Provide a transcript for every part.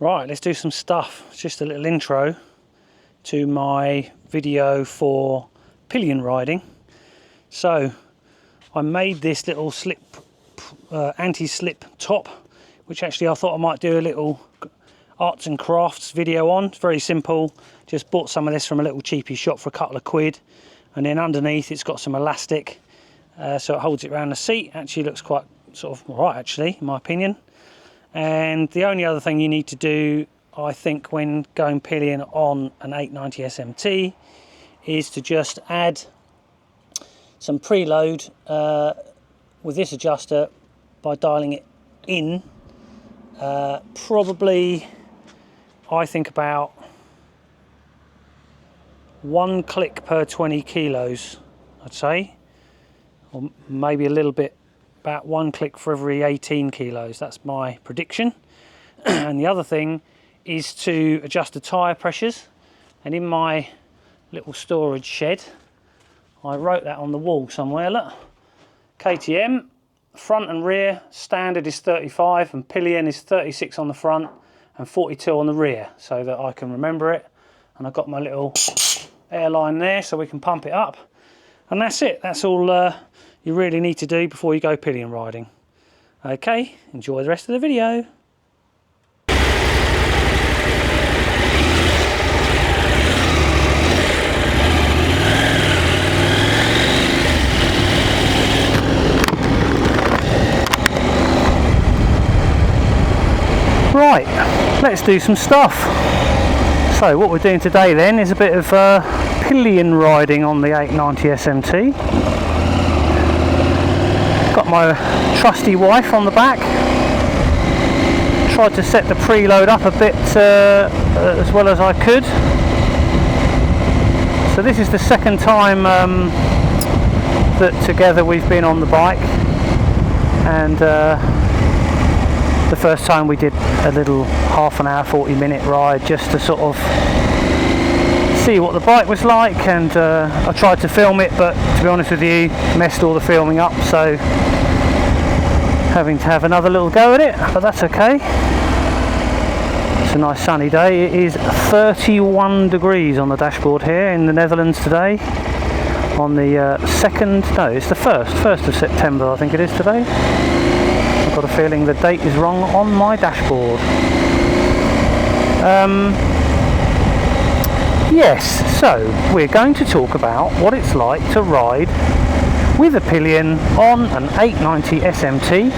Right, let's do some stuff. It's just a little intro to my video for pillion riding. So I made this little slip anti-slip top, which actually I thought I might do a little arts and crafts video on. It's very simple. Just bought some of this from a little cheapy shop for a couple of quid, and then underneath it's got some elastic, so it holds it around the seat. Actually looks quite sort of alright, actually, in my opinion. And the only other thing you need to do, I think, when going pillion on an 890 SMT is to just add some preload with this adjuster by dialing it in. Probably, I think, about 1 click per 20 kilos, I'd say, or maybe a little bit, about 1 click for every 18 kilos. That's my prediction. And the other thing is to adjust the tyre pressures. And in my little storage shed, I wrote that on the wall somewhere. Look, KTM, front and rear, standard is 35 and pillion is 36 on the front and 42 on the rear, so that I can remember it. And I've got my little airline there so we can pump it up. And that's it. That's all you really need to do before you go pillion riding. Okay, enjoy the rest of the video. Right, let's do some stuff. So what we're doing today then is a bit of pillion riding on the 890 SMT. Got my trusty wife on the back. Tried to set the preload up a bit as well as I could. So this is the second time that together we've been on the bike, and the first time we did a little half an hour, 40-minute ride just to sort of see what the bike was like, and I tried to film it, but to be honest with you, messed all the filming up, so having to have another little go at it, but that's okay. It's a nice sunny day. It is 31 degrees on the dashboard here in the Netherlands today, on the it's the 1st of September, I think it is today. I've got a feeling the date is wrong on my dashboard. Yes, so we're going to talk about what it's like to ride with a pillion on an 890 SMT.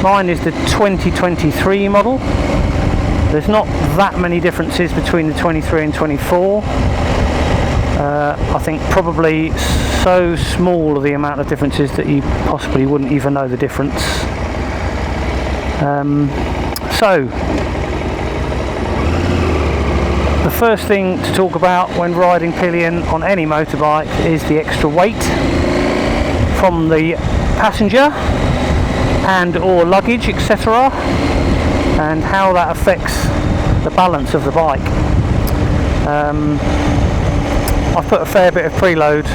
Mine is the 2023 model. There's not that many differences between the 23 and 24. I think probably so small are the amount of differences that you possibly wouldn't even know the difference. So the first thing to talk about when riding pillion on any motorbike is the extra weight from the passenger and or luggage, etc., and how that affects the balance of the bike. I've put a fair bit of preload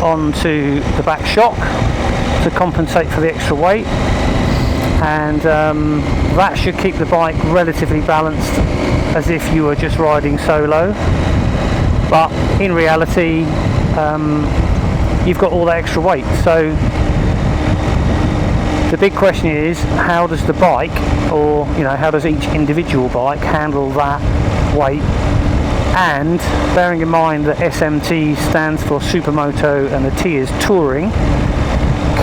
onto the back shock to compensate for the extra weight, and that should keep the bike relatively balanced as if you were just riding solo. But in reality, you've got all that extra weight, so the big question is, how does the bike, or how does each individual bike handle that weight? And bearing in mind that SMT stands for Supermoto and the T is touring,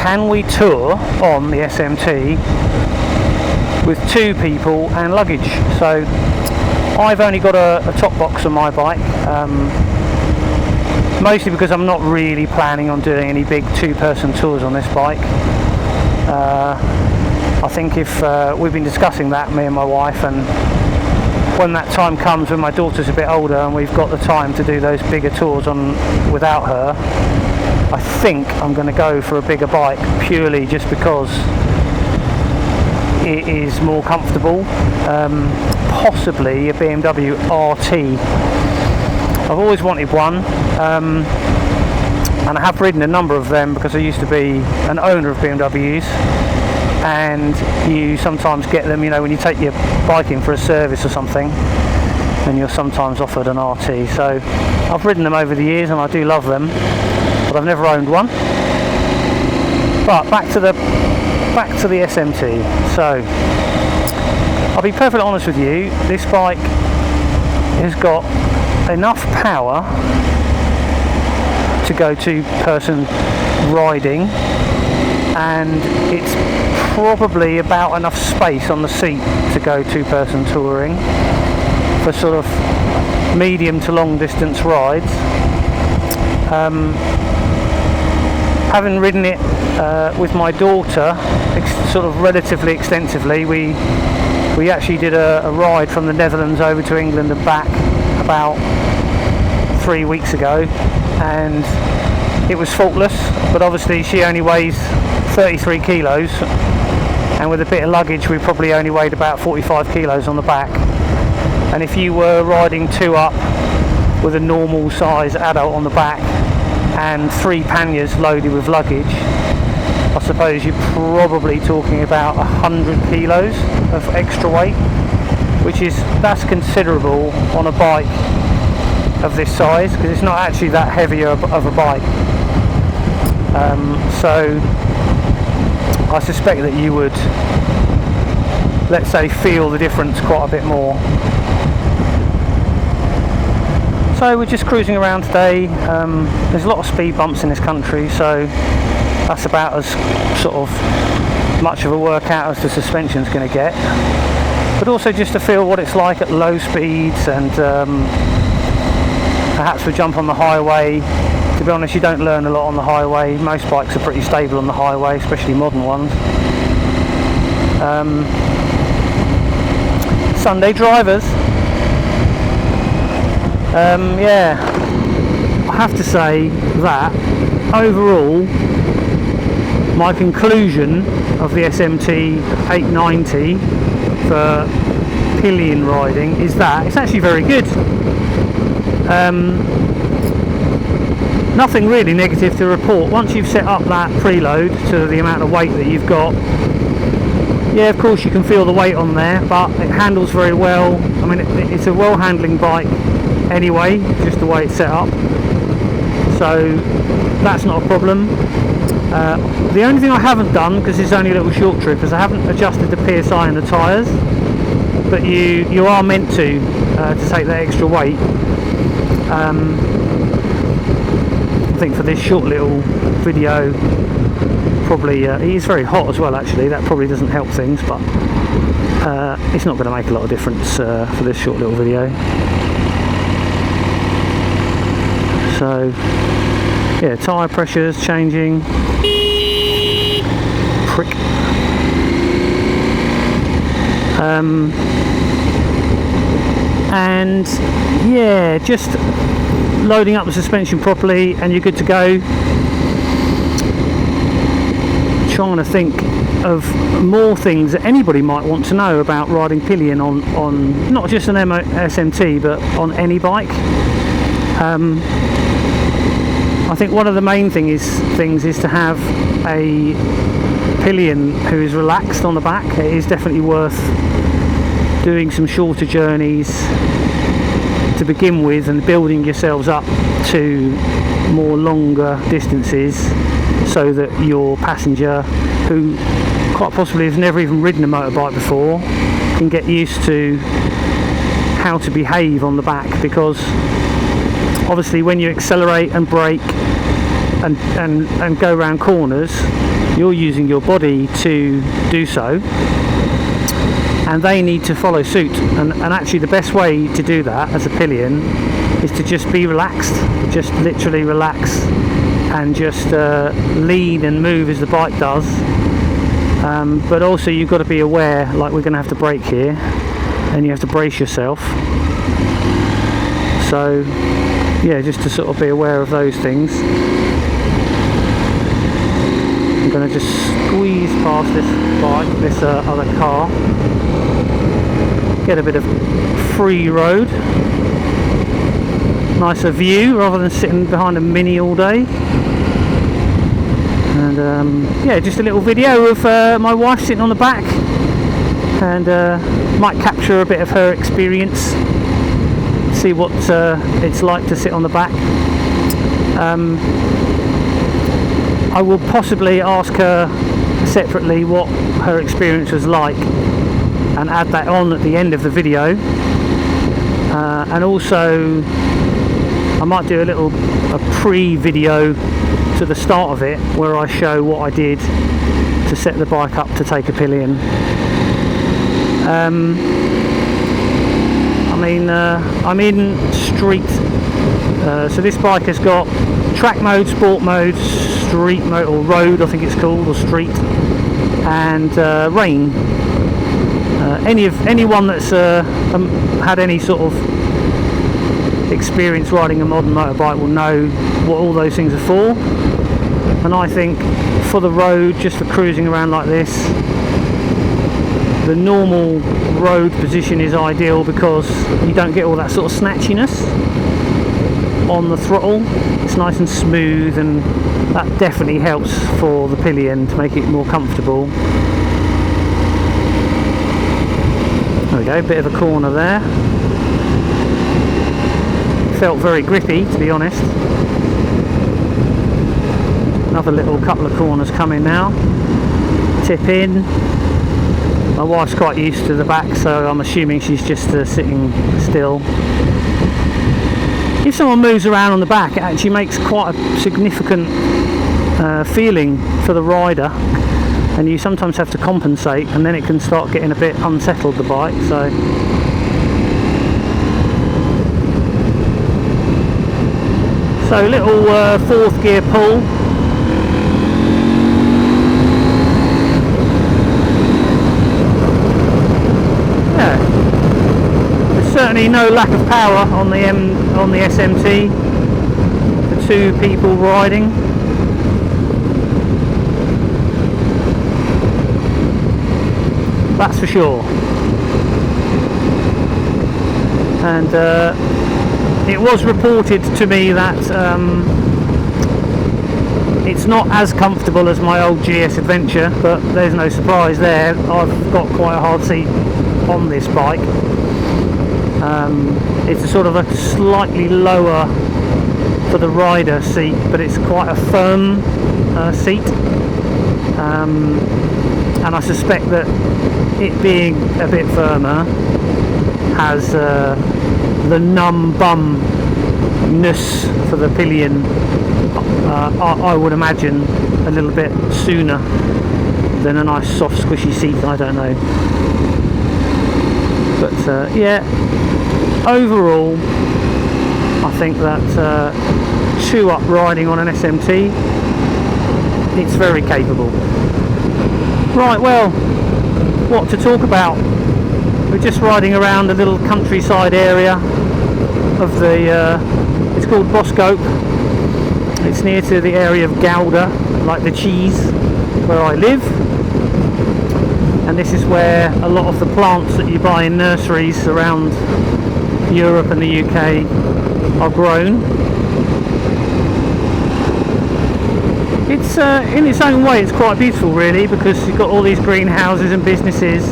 can we tour on the SMT with 2 people and luggage? So I've only got a top box on my bike, mostly because I'm not really planning on doing any big 2-person tours on this bike. I think if we've been discussing that, me and my wife, and when that time comes when my daughter's a bit older and we've got the time to do those bigger tours on without her, I think I'm going to go for a bigger bike, purely just because it is more comfortable. Possibly a BMW RT. I've always wanted one, and I have ridden a number of them because I used to be an owner of BMWs, and you sometimes get them, you know, when you take your bike in for a service or something, and you're sometimes offered an RT. So I've ridden them over the years and I do love them, but I've never owned one. But back to the SMT. So I'll be perfectly honest with you, this bike has got enough power to go two-person riding, and it's probably about enough space on the seat to go two-person touring for sort of medium to long distance rides. Having ridden it with my daughter sort of relatively extensively, we actually did a ride from the Netherlands over to England and back about 3 weeks ago, and it was faultless, but obviously she only weighs 33 kilos, and with a bit of luggage we probably only weighed about 45 kilos on the back. And if you were riding two up with a normal size adult on the back and 3 panniers loaded with luggage, I suppose you're probably talking about 100 kilos of extra weight, that's considerable on a bike of this size, because it's not actually that heavy of a bike. So I suspect that you would, let's say, feel the difference quite a bit more. So we're just cruising around today. There's a lot of speed bumps in this country, so that's about as sort of much of a workout as the suspension's going to get. But also just to feel what it's like at low speeds, and perhaps we jump on the highway. To be honest, you don't learn a lot on the highway. Most bikes are pretty stable on the highway, especially modern ones. Sunday drivers. Yeah, I have to say that overall my conclusion of the SMT 890 for pillion riding is that it's actually very good. Nothing really negative to report. Once you've set up that preload to the amount of weight that you've got, yeah, of course you can feel the weight on there, but it handles very well. I mean, it's a well handling bike anyway, just the way it's set up, so that's not a problem. The only thing I haven't done, because it's only a little short trip, is I haven't adjusted the PSI in the tyres, but you are meant to take that extra weight. I think for this short little video, probably it is very hot as well actually, that probably doesn't help things, but it's not going to make a lot of difference for this short little video. So yeah, tyre pressures changing. Prick. And yeah, just loading up the suspension properly and you're good to go. Trying to think of more things that anybody might want to know about riding pillion on not just an SMT but on any bike. I think one of the main things is to have a pillion who is relaxed on the back. It is definitely worth doing some shorter journeys to begin with and building yourselves up to more longer distances, so that your passenger, who quite possibly has never even ridden a motorbike before, can get used to how to behave on the back. Because obviously when you accelerate and brake and go around corners, you're using your body to do so, and they need to follow suit, and actually the best way to do that as a pillion is to just be relaxed, just literally relax and just lean and move as the bike does. But also you've got to be aware, like we're going to have to brake here and you have to brace yourself, so yeah, just to sort of be aware of those things. I'm going to just squeeze past this bike, this other car, get a bit of free road, nicer view rather than sitting behind a Mini all day. And yeah, just a little video of my wife sitting on the back, and might capture a bit of her experience, see what it's like to sit on the back. I will possibly ask her separately what her experience was like and add that on at the end of the video, and also I might do a pre-video to the start of it where I show what I did to set the bike up to take a pillion. I mean, I'm in street, so this bike has got track mode, sport mode, street mode, or road I think it's called, or street, and rain. Anyone that's had any sort of experience riding a modern motorbike will know what all those things are for. And I think for the road, just for cruising around like this, the normal road position is ideal because you don't get all that sort of snatchiness on the throttle. It's nice and smooth, and that definitely helps for the pillion to make it more comfortable. There we go, bit of a corner there. Felt very grippy, to be honest. Another little couple of corners coming now. Tip in. My wife's quite used to the back, so I'm assuming she's just sitting still. If someone moves around on the back, it actually makes quite a significant feeling for the rider, and you sometimes have to compensate, and then it can start getting a bit unsettled, the bike. So little fourth gear pull. Yeah, there's certainly no lack of power on the SMT for two people riding. That's for sure. And it was reported to me that it's not as comfortable as my old GS Adventure, but there's no surprise there. I've got quite a hard seat on this bike. It's a sort of a slightly lower for the rider seat, but it's quite a firm seat. And I suspect that it being a bit firmer has the numb bumness for the pillion, I would imagine, a little bit sooner than a nice soft squishy seat. I don't know, but yeah, overall I think that 2-up riding on an SMT, it's very capable. Right, well, what to talk about? We're just riding around a little countryside area of the, it's called Boscope. It's near to the area of Gouda, like the cheese, where I live. And this is where a lot of the plants that you buy in nurseries around Europe and the UK are grown. It's in its own way, it's quite beautiful really, because you've got all these greenhouses and businesses,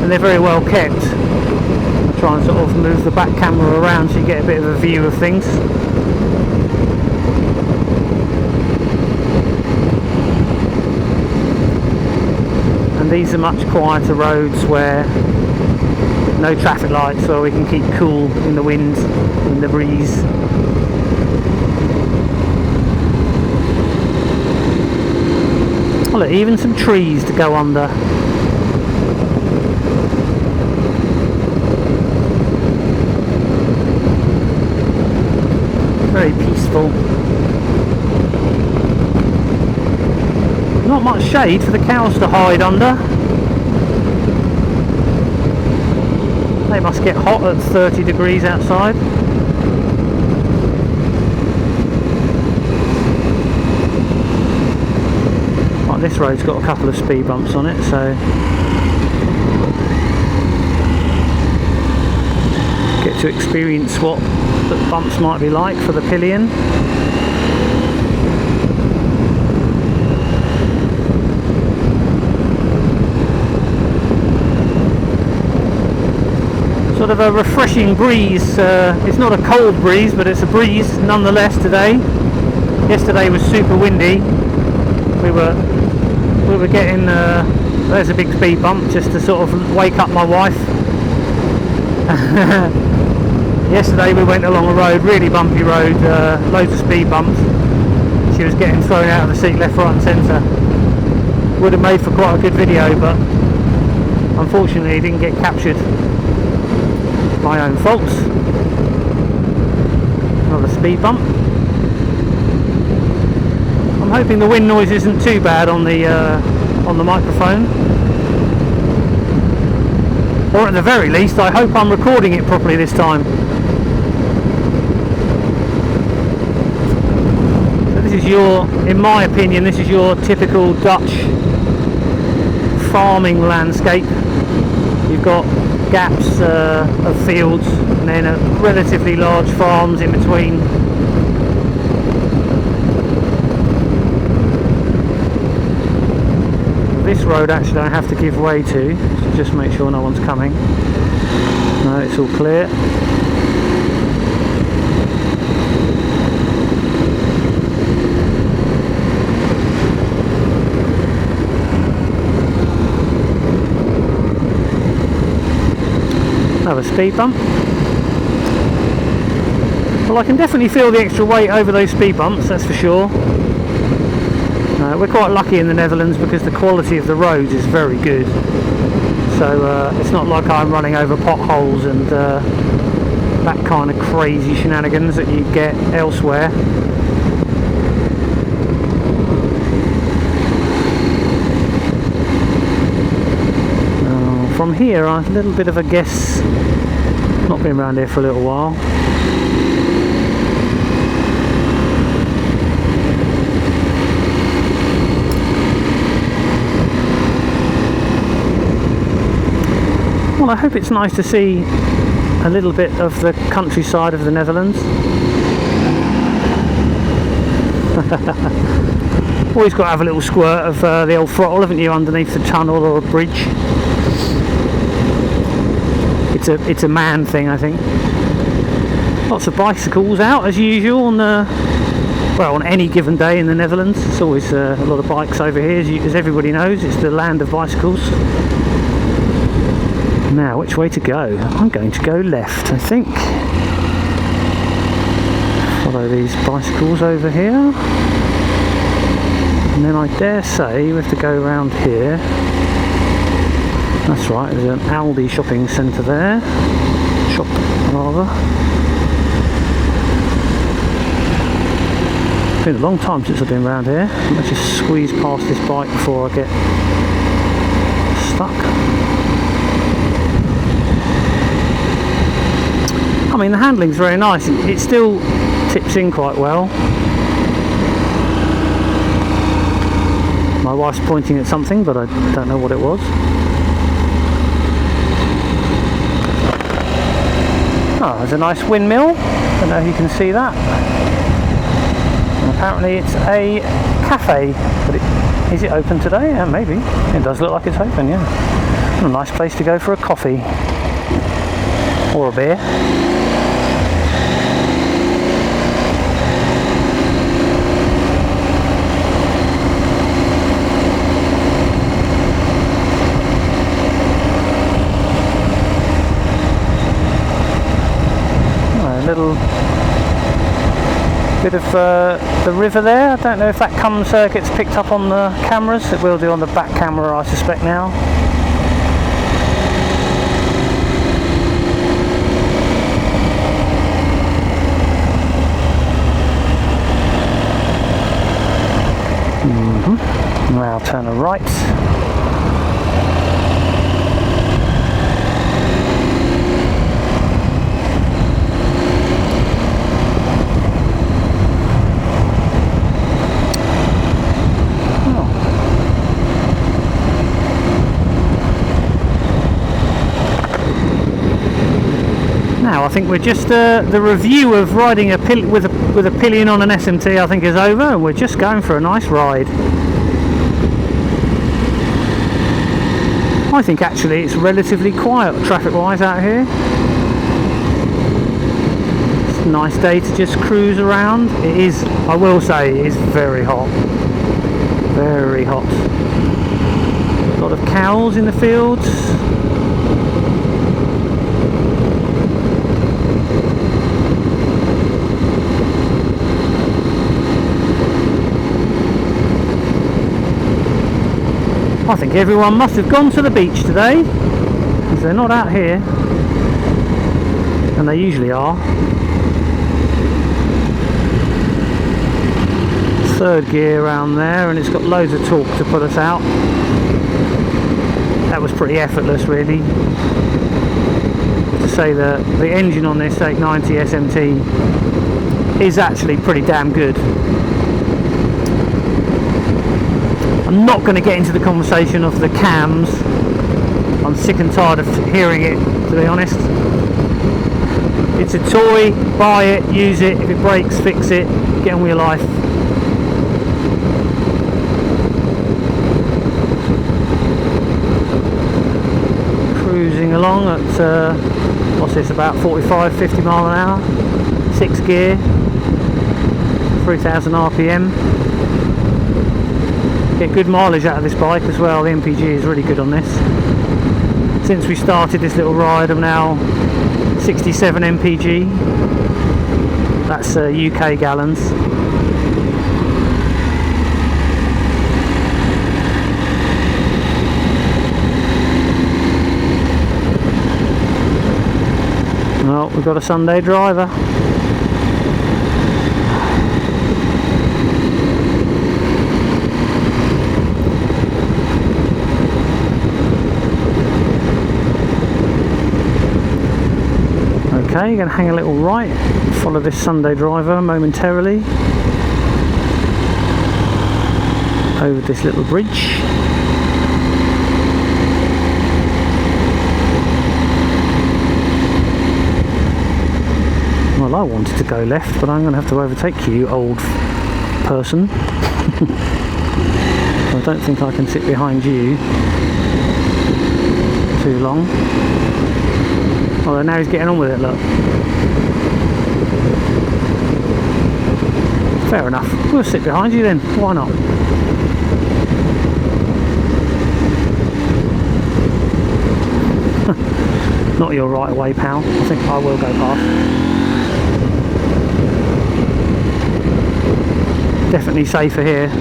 and they're very well kept. I'll try and sort of move the back camera around so you get a bit of a view of things. And these are much quieter roads where no traffic lights, where we can keep cool in the wind, in the breeze. Oh, look, even some trees to go under. Very peaceful. Not much shade for the cows to hide under. They must get hot at 30 degrees outside. Right, this road's got a couple of speed bumps on it, so get to experience what the bumps might be like for the pillion. Sort of a refreshing breeze. It's not a cold breeze, but it's a breeze nonetheless today. Yesterday was super windy. We were getting there's a big speed bump just to sort of wake up my wife. Yesterday we went along a road, really bumpy road, loads of speed bumps. She was getting thrown out of the seat left, right and centre. Would have made for quite a good video, but unfortunately it didn't get captured. My own faults. Another speed bump. I'm hoping the wind noise isn't too bad on the microphone, or at the very least I hope I'm recording it properly this time. So this is in my opinion, this is your typical Dutch farming landscape. You've got gaps of fields and then relatively large farms in between. This road actually I have to give way to just make sure no one's coming. No, it's all clear. Another speed bump. Well, I can definitely feel the extra weight over those speed bumps, that's for sure. We're quite lucky in the Netherlands because the quality of the roads is very good. So it's not like I'm running over potholes and that kind of crazy shenanigans that you get elsewhere. From here, a little bit of a guess. Not been around here for a little while. Well, I hope it's nice to see a little bit of the countryside of the Netherlands. Always got to have a little squirt of the old throttle, haven't you, underneath the tunnel or a bridge. It's a man thing, I think. Lots of bicycles out as usual on any given day in the Netherlands. It's always a lot of bikes over here, as everybody knows. It's the land of bicycles. Now, which way to go? I'm going to go left, I think. Follow these bicycles over here. And then I dare say we have to go around here. That's right, there's an Aldi shopping centre there. Shop, rather. It's been a long time since I've been around here. Let's just squeeze past this bike before I get stuck. I mean, the handling's very nice. It still tips in quite well. My wife's pointing at something, but I don't know what it was. Oh, there's a nice windmill. I don't know if you can see that. And apparently it's a cafe, but is it open today? Yeah, maybe. It does look like it's open, yeah. A nice place to go for a coffee. Or a beer. Little bit of the river there. I don't know if that gets picked up on the cameras. It will do on the back camera, I suspect now. Now turn a right. Now I think we're just the review of riding with a Pillion on an SMT I think is over, and we're just going for a nice ride. I think actually it's relatively quiet traffic-wise out here. It's a nice day to just cruise around. It is, I will say, it is very hot. Very hot. A lot of cows in the fields. I think everyone must have gone to the beach today, because they're not out here, and they usually are. Third gear around there, and it's got loads of torque to put us out. That was pretty effortless, really. To say that the engine on this 890 SMT is actually pretty damn good. I'm not going to get into the conversation of the cams. I'm sick and tired of hearing it, to be honest. It's a toy, buy it, use it, if it breaks, fix it, get on with your life. Cruising along at, what's this, about 45-50 mile an hour, 6 gear, 3000 RPM. Get good mileage out of this bike as well. The MPG is really good on this. Since we started this little ride, I'm now 67 MPG. That's UK gallons. Well, we've got a Sunday driver. Okay, going to hang a little right, follow this Sunday driver momentarily over this little bridge. Well, I wanted to go left, but I'm going to have to overtake you, old person. I don't think I can sit behind you too long. Although now he's getting on with it, look. Fair enough. We'll sit behind you then. Why not? Not your right away, pal. I think I will go past. Definitely safer here.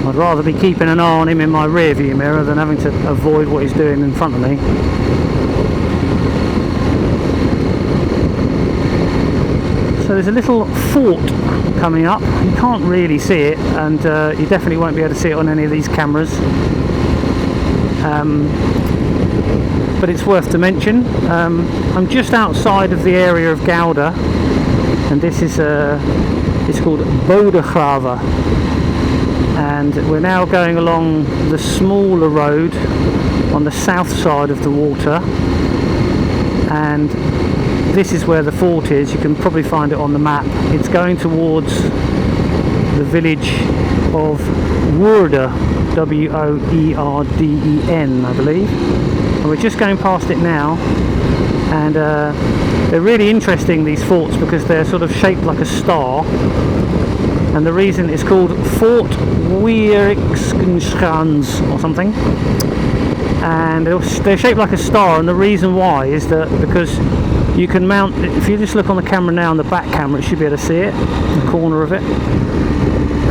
I'd rather be keeping an eye on him in my rear view mirror than having to avoid what he's doing in front of me. So there's a little fort coming up. You can't really see it, and you definitely won't be able to see it on any of these cameras. But it's worth to mention. I'm just outside of the area of Gouda, and this is it's called Bodegraven. And we're now going along the smaller road on the south side of the water, and this is where the fort is. You can probably find it on the map. It's going towards the village of Woerden, W-O-E-R-D-E-N, I believe, and we're just going past it now. And they're really interesting, these forts, because they're sort of shaped like a star. And the reason it's called Fort Weerixkenschans or something, and they're shaped like a star, and the reason why is that because you can mount, if you just look on the camera now, on the back camera, you should be able to see it, the corner of it,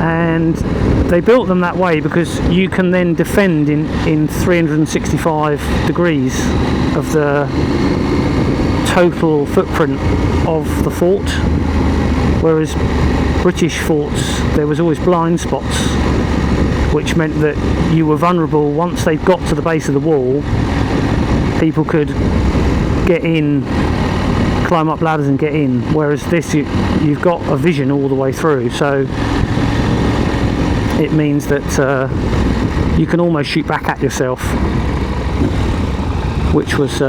and they built them that way because you can then defend in 365 degrees of the total footprint of the fort, whereas British forts, there was always blind spots, which meant that you were vulnerable. Once they got to the base of the wall, people could get in, climb up ladders and get in, whereas this, you've got a vision all the way through, so it means that you can almost shoot back at yourself, which was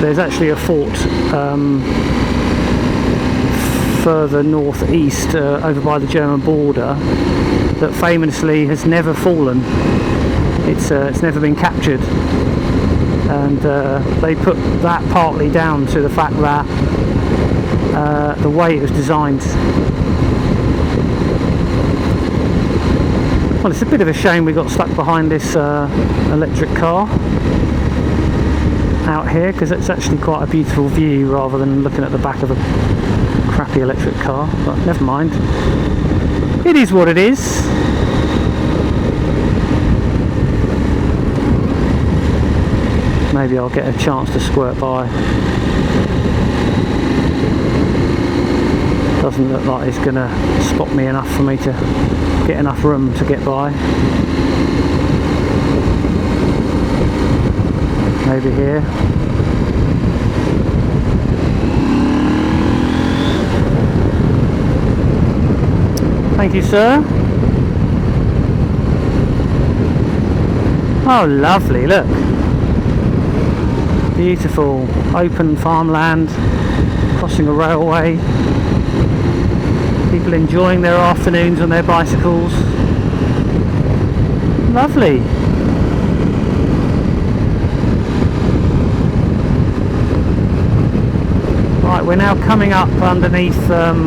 there's actually a fort further northeast over by the German border that famously has never fallen. It's never been captured, and they put that partly down to the fact that the way it was designed. Well, it's a bit of a shame we got stuck behind this electric car out here, because it's actually quite a beautiful view rather than looking at the back of a crappy electric car, but never mind. It is what it is. Maybe I'll get a chance to squirt by. Doesn't look like it's gonna spot me enough for me to get enough room to get by. Maybe here. Thank you, sir. Oh, lovely, look. Beautiful open farmland, crossing a railway. People enjoying their afternoons on their bicycles. Lovely. Right, we're now coming up underneath the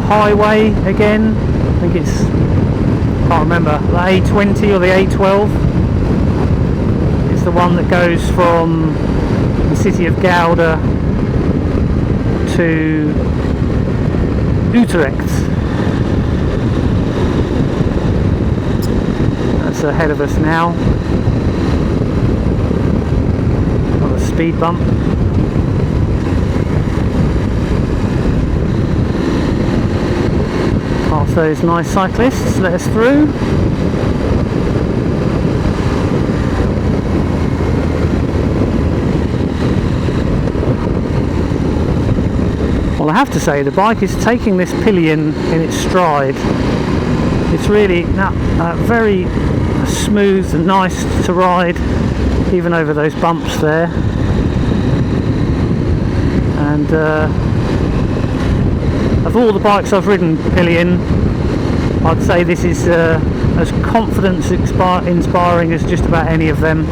highway again. I think it's, can't remember, the A20 or the A12. It's the one that goes from the city of Gouda to Utrecht. That's ahead of us now. Got a speed bump. Past those nice cyclists, let us through. Well, I have to say, the bike is taking this Pillion in its stride. It's really very smooth and nice to ride, even over those bumps there. And of all the bikes I've ridden Pillion, I'd say this is as confidence inspiring as just about any of them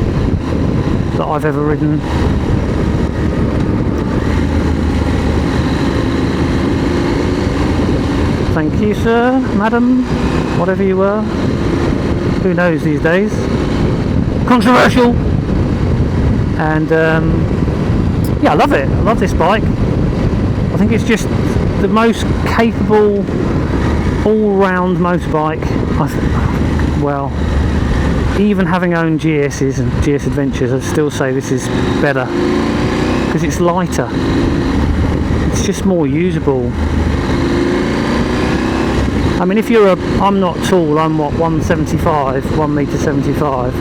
that I've ever ridden. Thank you, sir, madam, whatever you were. Who knows these days? Controversial! And yeah, I love it. I love this bike. I think it's just the most capable all-round motorbike. Well, even having owned GS's and GS Adventures, I'd still say this is better because it's lighter. It's just more usable. I mean, if you're I'm not tall, I'm what, 175, 1m75.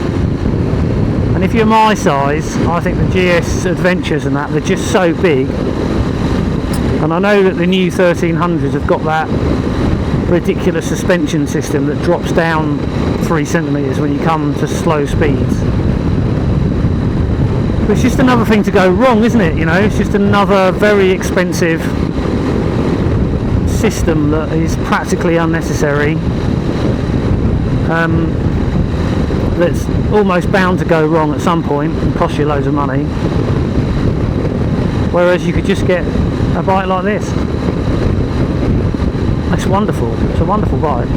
And if you're my size, I think the GS Adventures and that, they're just so big. And I know that the new 1300s have got that ridiculous suspension system that drops down 3 centimetres when you come to slow speeds. But it's just another thing to go wrong, isn't it? You know, it's just another very expensive system that is practically unnecessary, that's almost bound to go wrong at some point and cost you loads of money, whereas you could just get a bike like this. It's wonderful. It's a wonderful bike.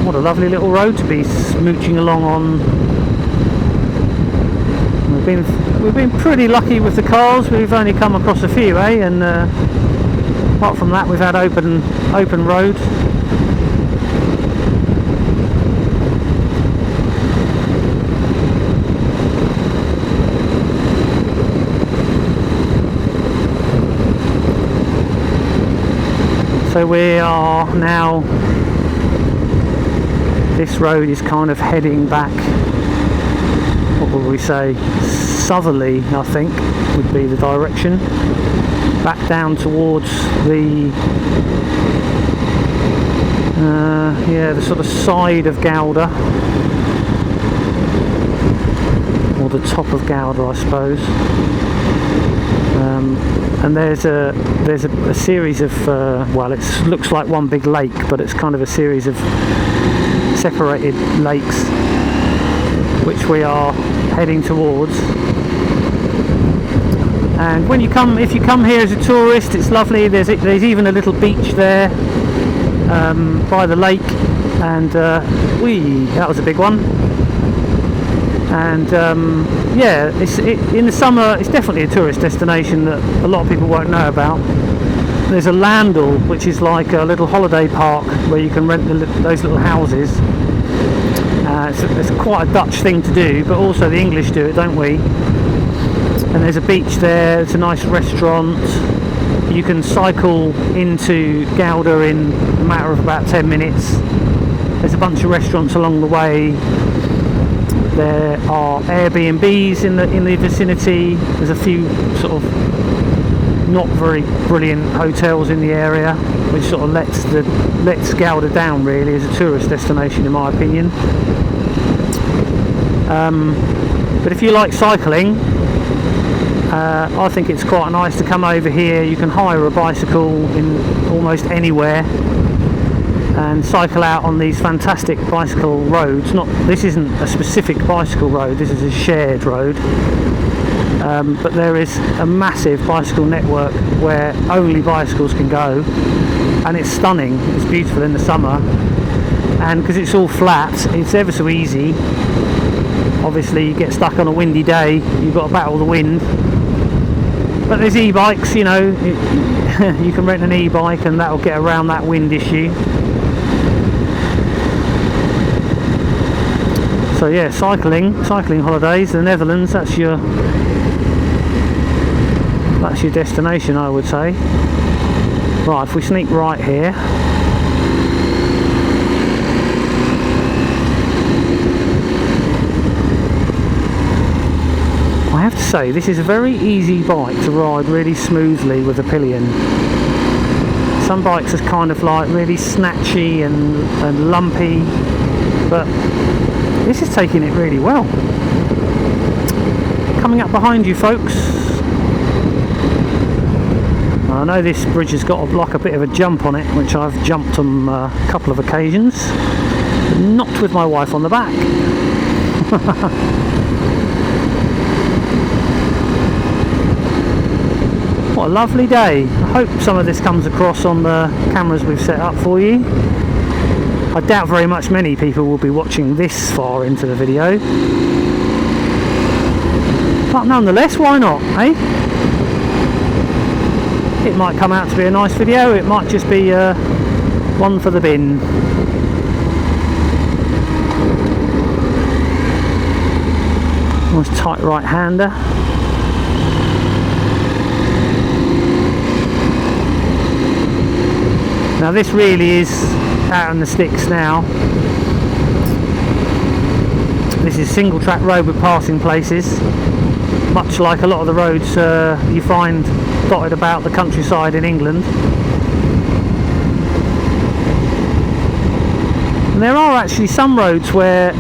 What a lovely little road to be smooching along on. We've been pretty lucky with the cars. We've only come across a few, and apart from that, we've had open road. So we are now, this road is kind of heading back, what would we say, southerly, I think would be the direction. back down towards the the sort of side of Gouda, or the top of Gouda, I suppose. And there's a series of well, it looks like one big lake, but it's kind of a series of separated lakes which we are heading towards. And when you come, if you come here as a tourist, it's lovely. There's even a little beach there by the lake, and that was a big one. And yeah, in the summer it's definitely a tourist destination that a lot of people won't know about. There's a landau, which is like a little holiday park where you can rent those little houses. It's quite a Dutch thing to do, but also the English do it, don't we? And there's a beach there, it's a nice restaurant. You can cycle into Gouda in a matter of about 10 minutes. There's a bunch of restaurants along the way. There are Airbnbs in the vicinity. There's a few sort of not very brilliant hotels in the area, which sort of lets Gouda down really as a tourist destination, in my opinion. But if you like cycling, I think it's quite nice to come over here. You can hire a bicycle in almost anywhere and cycle out on these fantastic bicycle roads. This isn't a specific bicycle road, this is a shared road, but there is a massive bicycle network where only bicycles can go, and it's stunning. It's beautiful in the summer, and because it's all flat, it's ever so easy. Obviously you get stuck on a windy day, you've got to battle the wind, but there's e-bikes, you know. You can rent an e-bike and that'll get around that wind issue. So yeah, cycling holidays, the Netherlands, that's your destination, I would say. Right, if we sneak right here, I have to say this is a very easy bike to ride really smoothly with a Pillion. Some bikes are kind of like really snatchy and lumpy, but this is taking it really well. Coming up behind you, folks. I know this bridge has got like a bit of a jump on it, which I've jumped on a couple of occasions, but not with my wife on the back. What a lovely day. I hope some of this comes across on the cameras we've set up for you. I doubt very much many people will be watching this far into the video, but nonetheless, why not, eh? It might come out to be a nice video, it might just be one for the bin. Nice tight right-hander. Now this really is out on the sticks now. This is single track road with passing places, much like a lot of the roads you find dotted about the countryside in England. And there are actually some roads where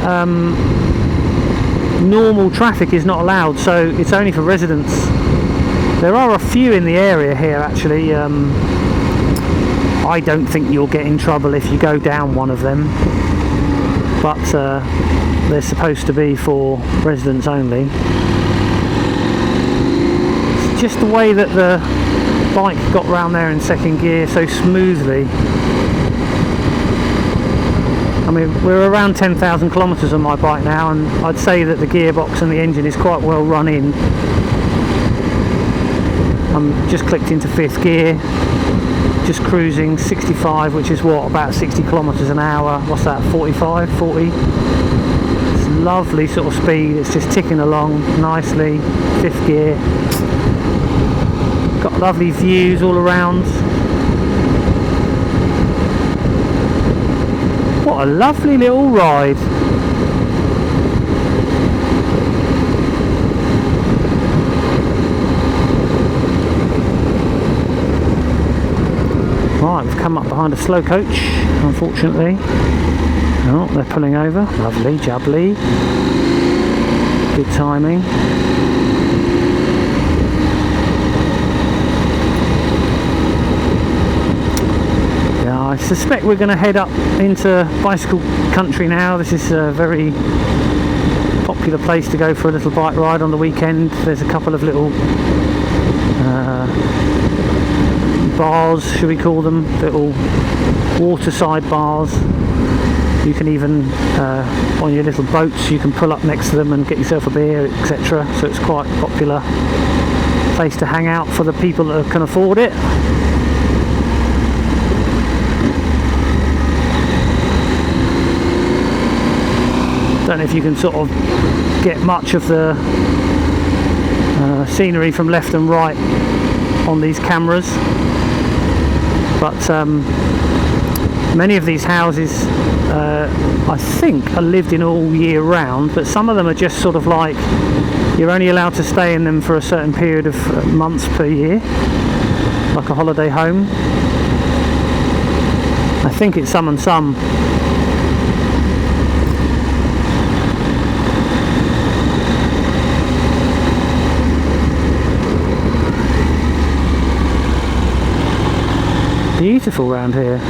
normal traffic is not allowed, so it's only for residents. There are a few in the area here actually. I don't think you'll get in trouble if you go down one of them, but they're supposed to be for residents only. It's just the way that the bike got round there in second gear so smoothly. I mean, we're around 10,000 kilometres on my bike now, and I'd say that the gearbox and the engine is quite well run in. I'm just clicked into fifth gear, just cruising 65, which is what, about 60 kilometres an hour. What's that, 45, 40? It's lovely sort of speed, it's just ticking along nicely. Fifth gear. Got lovely views all around. What a lovely little ride. Right, we've come up behind a slow coach, unfortunately. Oh, they're pulling over. Lovely, jubbly. Good timing. Yeah, I suspect we're going to head up into bicycle country now. This is a very popular place to go for a little bike ride on the weekend. There's a couple of little bars, should we call them, little waterside bars. You can even on your little boats you can pull up next to them and get yourself a beer, etc. So it's quite a popular place to hang out for the people that can afford it. Don't know if you can sort of get much of the scenery from left and right on these cameras, but many of these houses I think are lived in all year round, but some of them are just sort of like you're only allowed to stay in them for a certain period of months per year, like a holiday home. I think it's some and some. Beautiful round here.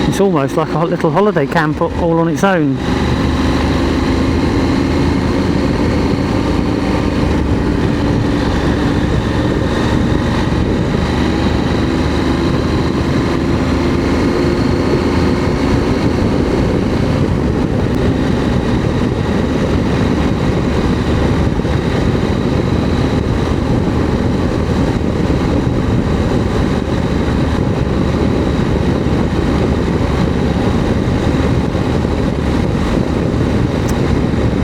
It's almost like a little holiday camp all on its own.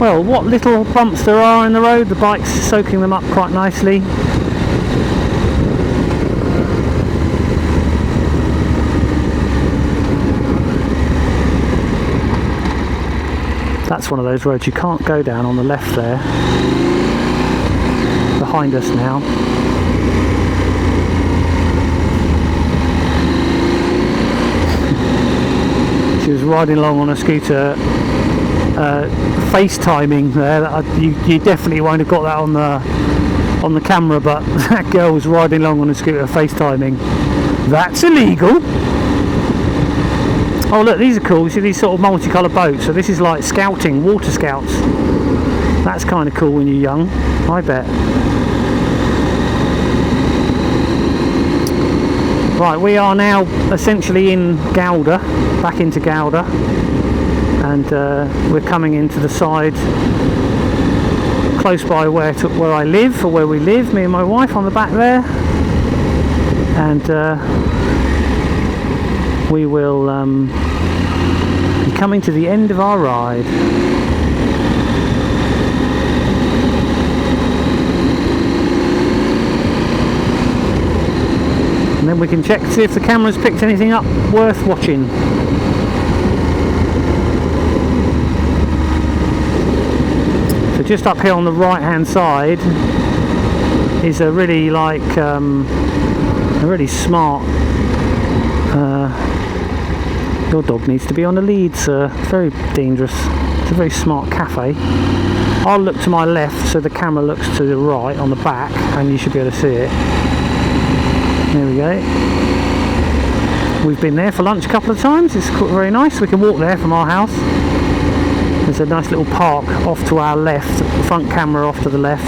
Well, what little bumps there are in the road, the bike's soaking them up quite nicely. That's one of those roads you can't go down on the left there. Behind us now. She was riding along on a scooter, FaceTiming there. You definitely won't have got that on the camera, but that girl was riding along on a scooter FaceTiming. That's illegal. Oh look, these are cool. You see these sort of multicoloured boats. So this is like scouting, water scouts. That's kind of cool when you're young, I bet. Right, we are now essentially in Gouda, back into Gouda. And we're coming into the side close by where I live, or where we live, me and my wife, on the back there. And we will be coming to the end of our ride. And then we can check to see if the camera's picked anything up worth watching. Just up here on the right hand side is a really a really smart your dog needs to be on the lead, sir. It's very dangerous. It's a very smart cafe. I'll look to my left so the camera looks to the right on the back, and you should be able to see it. There we go. We've been there for lunch a couple of times. It's very nice. We can walk there from our house. There's a nice little park off to our left, front camera off to the left,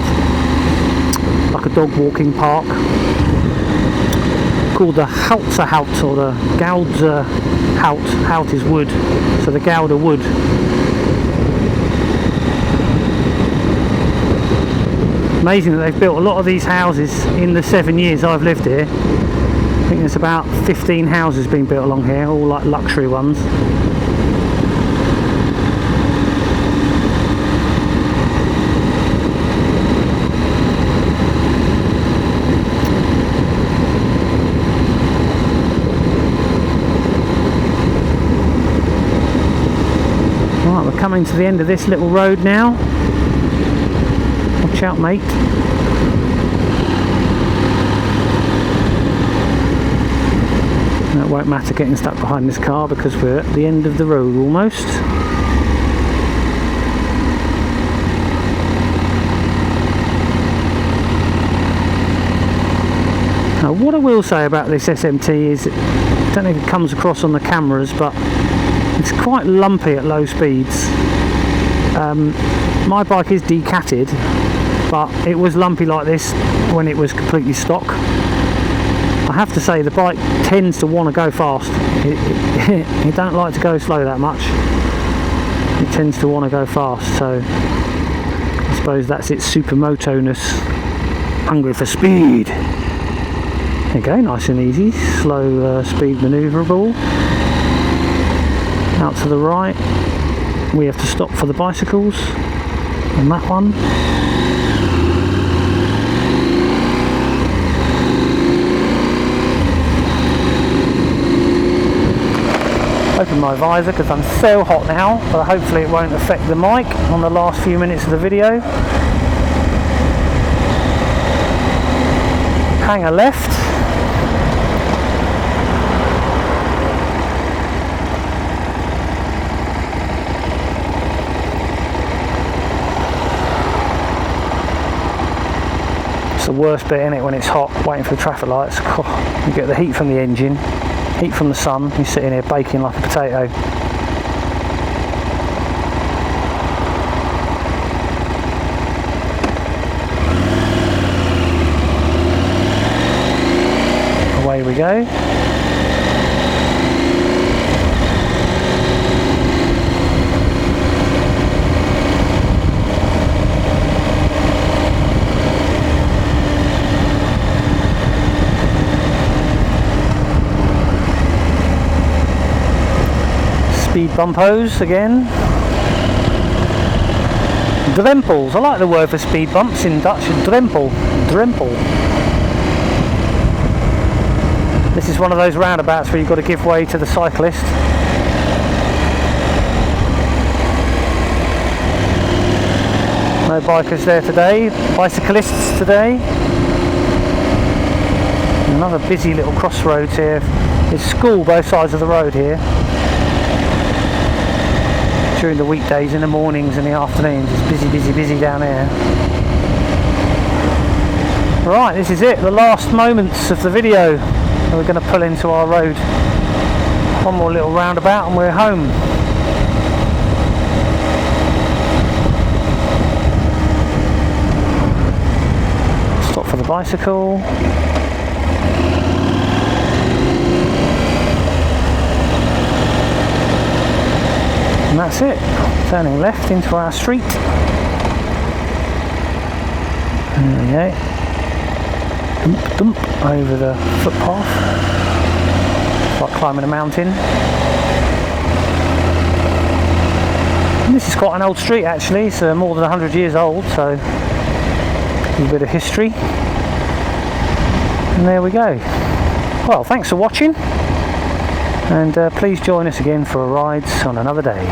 like a dog walking park, called the Houtserhout, or the Gouda Hout. Hout is wood, so the Gouda wood. Amazing that they've built a lot of these houses in the 7 years I've lived here. I think there's about 15 houses being built along here, all like luxury ones. Right, we're coming to the end of this little road now. I'll Watch out, mate. It won't matter getting stuck behind this car because we're at the end of the road almost. Now, what I will say about this SMT is, I don't know if it comes across on the cameras, but it's quite lumpy at low speeds. My bike is decatted, but it was lumpy like this when it was completely stock. I have to say the bike tends to want to go fast. It don't like to go slow that much. It tends to want to go fast, so I suppose that's its supermoto-ness. Hungry for speed. There you go, nice and easy, slow speed manoeuvrable. Out to the right, we have to stop for the bicycles on that one. Open my visor because I'm so hot now, but hopefully it won't affect the mic on the last few minutes of the video. Hanger left. It's the worst bit in it when it's hot, waiting for the traffic lights. You get the heat from the engine. Heat from the sun, you're sitting here baking like a potato. Away we go. Speed bumpos again. Drempels. I like the word for speed bumps in Dutch. Drempel. Drempel. This is one of those roundabouts where you've got to give way to the cyclist. No bikers there today. Bicyclists today. Another busy little crossroads here. There's school both sides of the road here. During the weekdays, in the mornings and the afternoons, it's busy, busy, busy down here. Right, this is it, the last moments of the video. We're going to pull into our road. One more little roundabout and we're home. Stop for the bicycle. And that's it, turning left into our street. There we go. Dump, dump, over the footpath. It's like climbing a mountain. And this is quite an old street actually, it's more than 100 years old, so a little bit of history. And there we go. Well, thanks for watching. And please join us again for rides on another day.